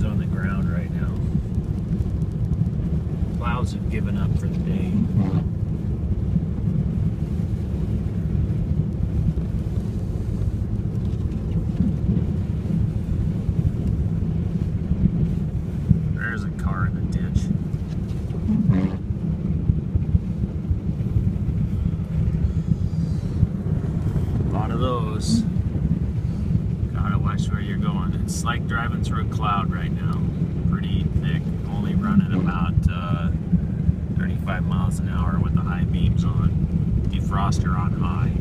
on the ground right now. Clouds have given up for the day. There's a car in the ditch. A lot of those. Gotta watch where you're going. It's like driving through a cloud right now. Pretty thick. Only running about 35 miles an hour with the high beams on. Defroster on high.